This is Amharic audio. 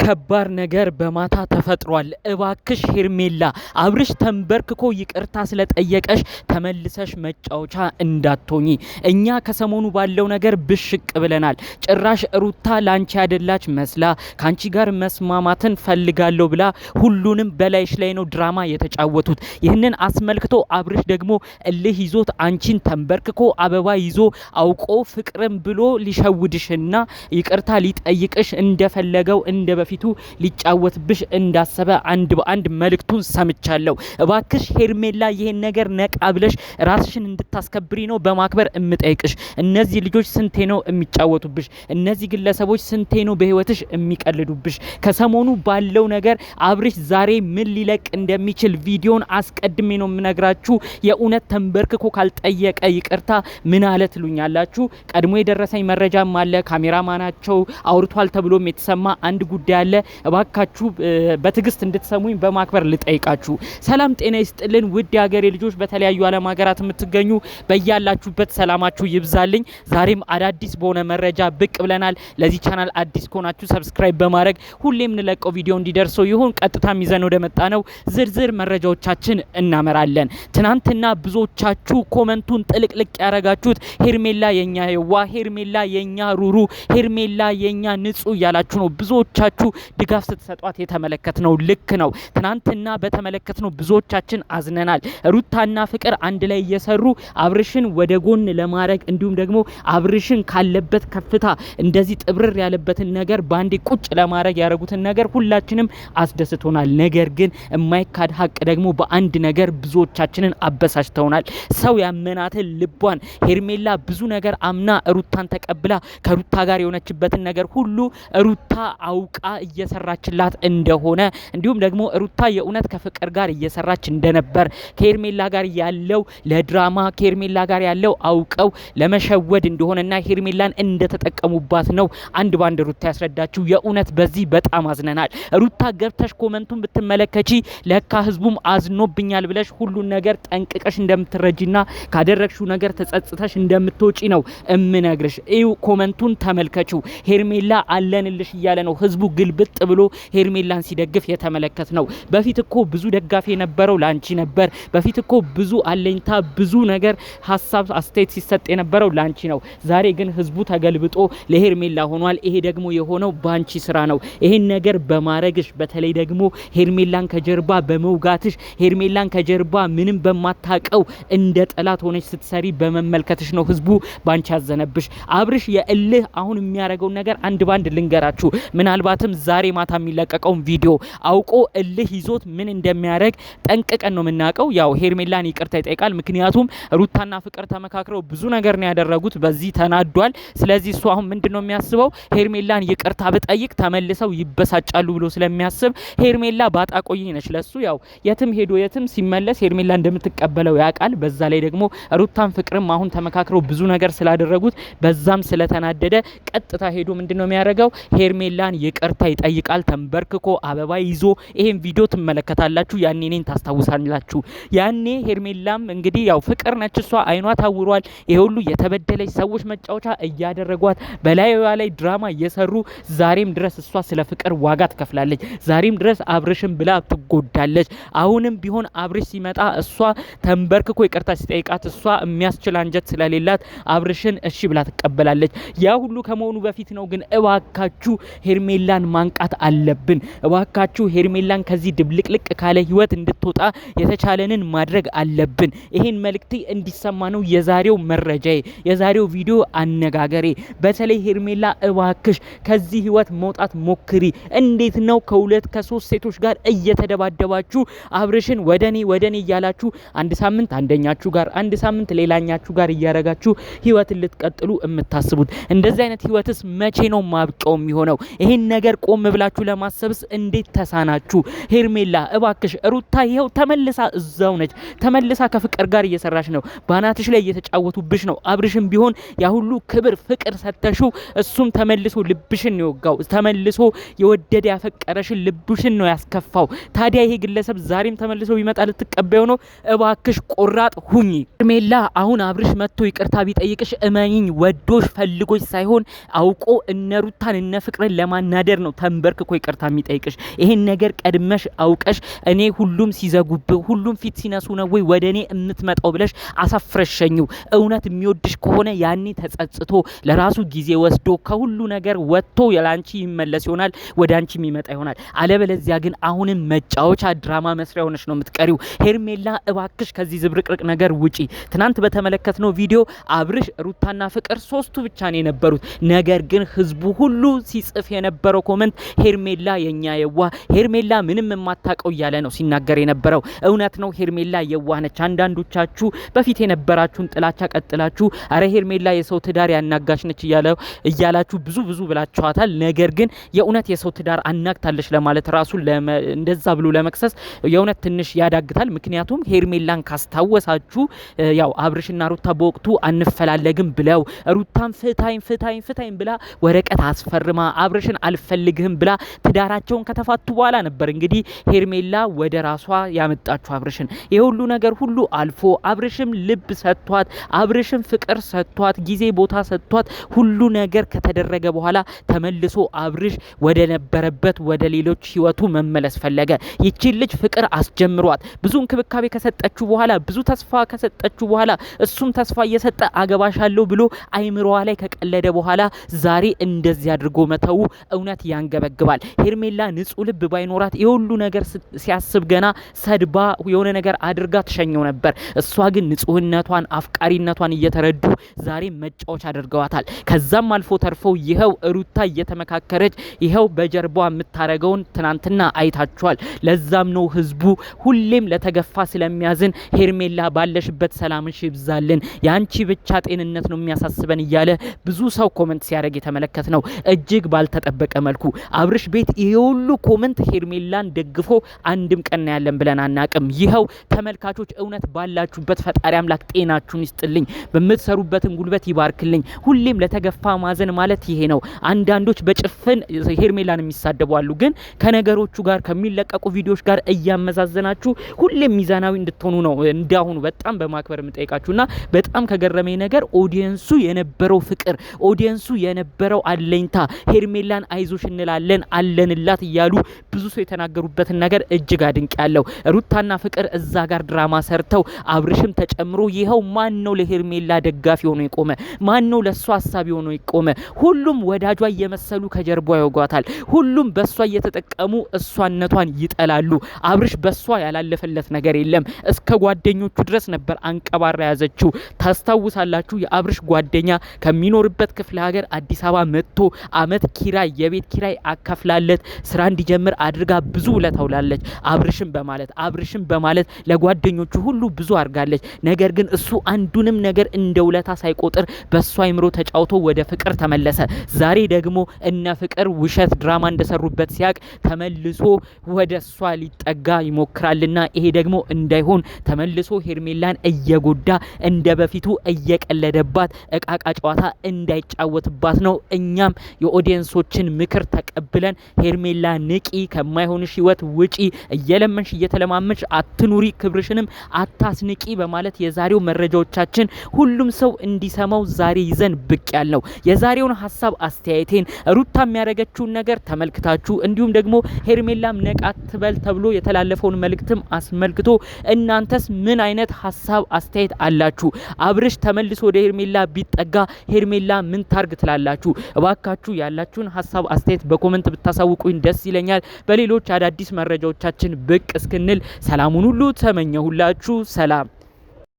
ከባድ ነገር በማታ ተፈጥሯል። እባክሽ ሄርሜላ አብርሽ ተንበርክኮ ይቅርታ ስለጠየቀሽ ተመልሰሽ መጫወቻ እንዳትሆኚ። እኛ ከሰሞኑ ባለው ነገር ብሽቅ ብለናል። ጭራሽ ሩታ ላንቺ ያደላች መስላ ካንቺ ጋር መስማማትን ፈልጋለሁ ብላ ሁሉንም በላይሽ ላይ ነው ድራማ የተጫወቱት። ይህንን አስመልክቶ አብርሽ ደግሞ እልህ ይዞት አንቺን ተንበርክኮ አበባ ይዞ አውቆ ፍቅርም ብሎ ሊሸውድሽና ይቅርታ ሊጠይቅሽ እንደፈለገው እንደ በፊቱ ሊጫወትብሽ እንዳሰበ አንድ በአንድ መልእክቱን ሰምቻለሁ። እባክሽ ሄርሜላ ይሄን ነገር ነቃ ብለሽ ራስሽን እንድታስከብሪ ነው በማክበር እምጠይቅሽ። እነዚህ ልጆች ስንቴ ነው የሚጫወቱብሽ? እነዚህ ግለሰቦች ስንቴ ነው በህይወትሽ የሚቀልዱብሽ? ከሰሞኑ ባለው ነገር አብርሽ ዛሬ ምን ሊለቅ እንደሚችል ቪዲዮን አስቀድሜ ነው የምነግራችሁ። የእውነት ተንበርክኮ ካልጠየቀ ይቅርታ ምን አለ ትሉኛላችሁ? ቀድሞ የደረሰኝ መረጃም አለ። ካሜራማናቸው አውርቷል ተብሎም የተሰማ አንድ ጉዳይ አለ። እባካችሁ በትግስት እንድትሰሙኝ በማክበር ልጠይቃችሁ። ሰላም ጤና ይስጥልን ውድ የሀገሬ ልጆች፣ በተለያዩ ዓለም ሀገራት የምትገኙ በያላችሁበት ሰላማችሁ ይብዛልኝ። ዛሬም አዳዲስ በሆነ መረጃ ብቅ ብለናል። ለዚህ ቻናል አዲስ ከሆናችሁ ሰብስክራይብ በማድረግ ሁሌም እንለቀው ቪዲዮ እንዲደርሰው ይሁን። ቀጥታ ይዘን ወደ መጣ ነው ዝርዝር መረጃዎቻችን እናመራለን። ትናንትና ብዙዎቻችሁ ኮመንቱን ጥልቅልቅ ያረጋችሁት ሄርሜላ የኛ የዋ፣ ሄርሜላ የኛ ሩሩ፣ ሄርሜላ የኛ ንጹህ ያላችሁ ነው። ብዙዎቻችሁ ድጋፍ ስትሰጧት የተመለከትነው ልክ ነው። ትናንትና በተመለከትነው ብዙዎቻችን አዝነናል። ሩታና ፍቅር አንድ ላይ እየሰሩ አብርሽን ወደ ጎን ለማድረግ እንዲሁም ደግሞ አብርሽን ካለበት ከፍታ እንደዚህ ጥብርር ያለበትን ነገር ባንዴ ቁጭ ለማድረግ ያደረጉትን ነገር ሁላችንም አስደስቶናል። ነገር ግን የማይካድ ሀቅ ደግሞ በአንድ ነገር ብዙዎቻችንን አበሳጭተውናል። ሰው ያመናትን ልቧን ሄርሜላ ብዙ ነገር አምና ሩታን ተቀብላ ከሩታ ጋር የሆነችበትን ነገር ሁሉ ሩታ አውቃ እየሰራችላት እንደሆነ እንዲሁም ደግሞ ሩታ የእውነት ከፍቅር ጋር እየሰራች እንደነበር ከሄርሜላ ጋር ያለው ለድራማ ከሄርሜላ ጋር ያለው አውቀው ለመሸወድ እንደሆነና ሄርሜላን እንደተጠቀሙባት ነው አንድ ባንድ ሩታ ያስረዳችው። የእውነት በዚህ በጣም አዝነናል። ሩታ ገብተሽ ኮመንቱን ብትመለከቺ ለካ ህዝቡም አዝኖብኛል ብለሽ ሁሉን ነገር ጠንቅቀሽ እንደምትረጂና ካደረግሽው ነገር ተጸጽተሽ እንደምትወጪ ነው እምነግርሽ። እዩ ኮመንቱን ተመልከቹ። ሄርሜላ አለንልሽ እያለ ነው ህዝቡ ግልብጥ ብሎ ሄርሜላን ሲደግፍ የተመለከት ነው። በፊት እኮ ብዙ ደጋፊ የነበረው ላንቺ ነበር። በፊት እኮ ብዙ አለኝታ ብዙ ነገር ሀሳብ አስተያየት ሲሰጥ የነበረው ላንቺ ነው። ዛሬ ግን ህዝቡ ተገልብጦ ለሄርሜላ ሆኗል። ይሄ ደግሞ የሆነው ባንቺ ስራ ነው። ይሄን ነገር በማረግሽ በተለይ ደግሞ ሄርሜላን ከጀርባ በመውጋትሽ ሄርሜላን ከጀርባ ምንም በማታቀው እንደ ጠላት ሆነሽ ስትሰሪ በመመልከትሽ ነው ህዝቡ ባንቺ ያዘነብሽ። አብርሽ የእልህ አሁን የሚያረገው ነገር አንድ ባንድ ልንገራችሁ። ምናልባትም ዛሬ ማታ የሚለቀቀው ቪዲዮ አውቆ እልህ ይዞት ምን እንደሚያረግ ጠንቅቀን ነው የምናውቀው። ያው ሄርሜላን ይቅርታ ይጠይቃል። ምክንያቱም ሩታና ፍቅር ተመካክረው ብዙ ነገር ነው ያደረጉት። በዚህ ተናዷል። ስለዚህ እሱ አሁን ምንድነው የሚያስበው? ሄርሜላን ይቅርታ በጠይቅ ተመልሰው ይበሳጫሉ ብሎ ስለሚያስብ ሄርሜላ ባጣቆይ ነች ለሱ። ያው የትም ሄዶ የትም ሲመለስ ሄርሜላ እንደምትቀበለው ያውቃል። በዛ ላይ ደግሞ ሩታን ፍቅርም አሁን ተመካክረው ብዙ ነገር ስላደረጉት በዛም ስለተናደደ ቀጥታ ሄዶ ምንድነው የሚያደርገው? ሄርሜላን ይቅርታ ይጠይቃል ተንበርክኮ አበባ ይዞ። ይሄን ቪዲዮ ትመለከታላችሁ። ያኔ እኔን ታስታውሳላችሁ። ያኔ ሄርሜላም እንግዲህ ያው ፍቅር ነች እሷ፣ አይኗ ታውሯል። ይሄ ሁሉ የተበደለች ሰዎች መጫወቻ እያደረጓት በላይዋ ላይ ድራማ እየሰሩ ዛሬም ድረስ እሷ ስለ ፍቅር ዋጋ ትከፍላለች። ዛሬም ድረስ አብርሽን ብላ ትጎዳለች። አሁንም ቢሆን አብርሽ ሲመጣ እሷ ተንበርክኮ ይቅርታ ሲጠይቃት እሷ የሚያስችል አንጀት ስለሌላት አብርሽን እሺ ብላ ትቀበላለች። ያ ሁሉ ከመሆኑ በፊት ነው ግን እባካችሁ ሄርሜላን ማንቃት አለብን። እባካችሁ ሄርሜላን ከዚህ ድብልቅልቅ ካለ ህይወት እንድትወጣ የተቻለንን ማድረግ አለብን። ይሄን መልእክቴ እንዲሰማ ነው የዛሬው መረጃዬ፣ የዛሬው ቪዲዮ አነጋገሬ። በተለይ ሄርሜላ እባክሽ ከዚህ ህይወት መውጣት ሞክሪ። እንዴት ነው ከሁለት ከሶስት ሴቶች ጋር እየተደባደባችሁ አብርሽን ወደኔ እያላችሁ አንድ ሳምንት አንደኛችሁ ጋር አንድ ሳምንት ሌላኛችሁ ጋር እያረጋችሁ ህይወትን ልትቀጥሉ የምታስቡት? እንደዚህ አይነት ህይወትስ መቼ ነው ማብቂያው የሚሆነው? ይሄን ነገር ቆም ብላችሁ ለማሰብስ እንዴት ተሳናችሁ? ሄርሜላ እባክሽ ሩታ ይሄው ተመልሳ እዛው ነች። ተመልሳ ከፍቅር ጋር እየሰራች ነው። ባናትሽ ላይ እየተጫወቱብሽ ነው። አብርሽም ቢሆን ያ ሁሉ ክብር ፍቅር ሰተሽው እሱም ተመልሶ ልብሽን ነው የወጋው። ተመልሶ የወደደ ያፈቀረሽን ልብሽን ነው ያስከፋው። ታዲያ ይሄ ግለሰብ ዛሬም ተመልሶ ቢመጣ ልትቀበዩ ነው? እባክሽ ቆራጥ ሁኚ ሄርሜላ። አሁን አብርሽ መጥቶ ይቅርታ ቢጠይቅሽ እመኚኝ ወዶሽ ፈልጎሽ ሳይሆን አውቆ እነ ሩታን እነ ፍቅርን ለማናደር ነው ነው ተንበርክኮ ይቅርታ የሚጠይቅሽ? ይሄን ነገር ቀድመሽ አውቀሽ እኔ ሁሉም ሲዘጉብ ሁሉም ፊት ሲነሱ ነው ወይ ወደ እኔ እምትመጣው ብለሽ አሳፍረሽኝው። እውነት የሚወድሽ ከሆነ ያኔ ተጸጽቶ ለራሱ ጊዜ ወስዶ ከሁሉ ነገር ወጥቶ ያላንቺ ይመለስ ይሆናል፣ ወደ አንቺ የሚመጣ ይሆናል። አለበለዚያ ግን አሁንም መጫወቻ ድራማ መስሪያ ሆነሽ ነው የምትቀሪው። ሄርሜላ እባክሽ ከዚህ ዝብርቅርቅ ነገር ውጪ። ትናንት በተመለከትነው ቪዲዮ አብርሽ ሩታና ፍቅር ሶስቱ ብቻ ነው የነበሩት። ነገር ግን ህዝቡ ሁሉ ሲጽፍ የነበረው ኮሜንት ሄርሜላ የኛ የዋ ሄርሜላ ምንም የማታውቀው እያለ ነው ሲናገር የነበረው። እውነት ነው ሄርሜላ የዋህ ነች። አንዳንዶቻችሁ በፊት የነበራችሁን ጥላቻ ቀጥላችሁ አረ ሄርሜላ የሰው ትዳር ያናጋሽ ነች እያላችሁ ብዙ ብላችኋታል። ነገር ግን የእውነት የሰው ትዳር አናግታለች ለማለት ራሱ እንደዛ ብሎ ለመክሰስ የእውነት ትንሽ ያዳግታል። ምክንያቱም ሄርሜላን ካስታወሳችሁ ያው አብርሽና ሩታ በወቅቱ አንፈላለግም ብለው ሩታን ፍታኝ ብላ ወረቀት አስፈርማ አብርሽን አልፈልግህም ብላ ትዳራቸውን ከተፋቱ በኋላ ነበር እንግዲህ ሄርሜላ ወደ ራሷ ያመጣችሁ አብርሽን። የሁሉ ነገር ሁሉ አልፎ አብርሽም ልብ ሰጥቷት አብርሽም ፍቅር ሰጥቷት ጊዜ ቦታ ሰጥቷት ሁሉ ነገር ከተደረገ በኋላ ተመልሶ አብርሽ ወደ ነበረበት ወደ ሌሎች ህይወቱ መመለስ ፈለገ። ይቺን ልጅ ፍቅር አስጀምሯት ብዙ እንክብካቤ ከሰጠችው በኋላ ብዙ ተስፋ ከሰጠችው በኋላ እሱም ተስፋ እየሰጠ አገባሻለሁ ብሎ አይምሮዋ ላይ ከቀለደ በኋላ ዛሬ እንደዚህ አድርጎ መተው እውነት ያንገበግባል። ሄርሜላ ንጹህ ልብ ባይኖራት የሁሉ ነገር ሲያስብ ገና ሰድባ የሆነ ነገር አድርጋ ተሸኘው ነበር። እሷ ግን ንጹህነቷን አፍቃሪነቷን እየተረዱ ዛሬ መጫወቻ አድርገዋታል። ከዛም አልፎ ተርፈው ይኸው ሩታ እየተመካከረች ይኸው በጀርባዋ የምታረገውን ትናንትና አይታችኋል። ለዛም ነው ህዝቡ ሁሌም ለተገፋ ስለሚያዝን ሄርሜላ ባለሽበት ሰላምሽ ይብዛልን፣ ያንቺ ብቻ ጤንነት ነው የሚያሳስበን እያለ ብዙ ሰው ኮሜንት ሲያደርግ የተመለከት ነው። እጅግ ባልተጠበቀ መልኩ አብርሽ ቤት ይሄ ሁሉ ኮሜንት ሄርሜላን ደግፎ አንድም ቀን ያለን ብለን አናቅም። ይኸው ተመልካቾች እውነት ባላችሁበት ፈጣሪ አምላክ ጤናችሁን ይስጥልኝ፣ በምትሰሩበትን ጉልበት ይባርክልኝ። ሁሌም ለተገፋ ማዘን ማለት ይሄ ነው። አንዳንዶች በጭፍን ሄርሜላን የሚሳደቡ አሉ። ግን ከነገሮቹ ጋር ከሚለቀቁ ቪዲዮዎች ጋር እያመዛዘናችሁ ሁሌም ሚዛናዊ እንድትሆኑ ነው እንዳሁኑ በጣም በማክበር የምጠይቃችሁና በጣም ከገረመኝ ነገር ኦዲየንሱ የነበረው ፍቅር ኦዲየንሱ የነበረው አለኝታ ሄርሜላን አይዞሽ እንላለን አለንላት እያሉ ብዙ ሰው የተናገሩበትን ነገር እጅግ አድንቅ ያለው። ሩታና ፍቅር እዛ ጋር ድራማ ሰርተው አብርሽም ተጨምሮ ይኸው ማን ነው ለሄርሜላ ደጋፊ ሆኖ የቆመ? ማን ነው ለሷ ሐሳቢ ሆኖ የቆመ? ሁሉም ወዳጇ እየመሰሉ ከጀርባ ያወጓታል። ሁሉም በሷ እየተጠቀሙ እሷነቷን ይጠላሉ። አብርሽ በሷ ያላለፈለት ነገር የለም። እስከ ጓደኞቹ ድረስ ነበር አንቀባራ ያዘችው። ታስታውሳላችሁ? የአብርሽ ጓደኛ ከሚኖርበት ክፍለ ሀገር አዲስ አበባ መጥቶ አመት ኪራይ የቤት ኪራይ አከፍላለት ስራ እንዲጀምር አድርጋ ብዙ ውለታውላለች። አብርሽም በማለት ለጓደኞቹ ሁሉ ብዙ አርጋለች። ነገር ግን እሱ አንዱንም ነገር እንደ ውለታ ሳይቆጥር በሷ አይምሮ ተጫውቶ ወደ ፍቅር ተመለሰ። ዛሬ ደግሞ እነ ፍቅር ውሸት ድራማ እንደሰሩበት ሲያቅ ተመልሶ ወደ እሷ ሊጠጋ ይሞክራልና ይሄ ደግሞ እንዳይሆን ተመልሶ ሄርሜላን እየጎዳ እንደ በፊቱ እየቀለደባት እቃቃ ጨዋታ እንዳይጫወትባት ነው። እኛም የኦዲየንሶችን ምክር ተቀብለን ሄርሜላ ንቂ፣ ከማይሆንሽ ህይወት ውጪ፣ እየለመንሽ እየተለማመንሽ አትኑሪ፣ ክብርሽንም አታስንቂ በማለት የዛሬው መረጃዎቻችን ሁሉም ሰው እንዲሰማው ዛሬ ይዘን ብቅ ያልነው የዛሬውን ሐሳብ አስተያየቴን ሩታ የሚያደርገችውን ነገር ተመልክታችሁ እንዲሁም ደግሞ ሄርሜላም ነቃት ትበል ተብሎ የተላለፈውን መልእክትም አስመልክቶ እናንተስ ምን አይነት ሐሳብ አስተያየት አላችሁ? አብርሽ ተመልሶ ወደ ሄርሜላ ቢጠጋ ሄርሜላ ምን ታርግ ትላላችሁ? እባካችሁ ያላችሁን ሐሳብ አስተያየት በኮሜንት ብታሳውቁኝ ደስ ይለኛል። በሌሎች አዳዲስ መረጃዎቻችን ብቅ እስክንል ሰላሙን ሁሉ ተመኘሁላችሁ። ሰላም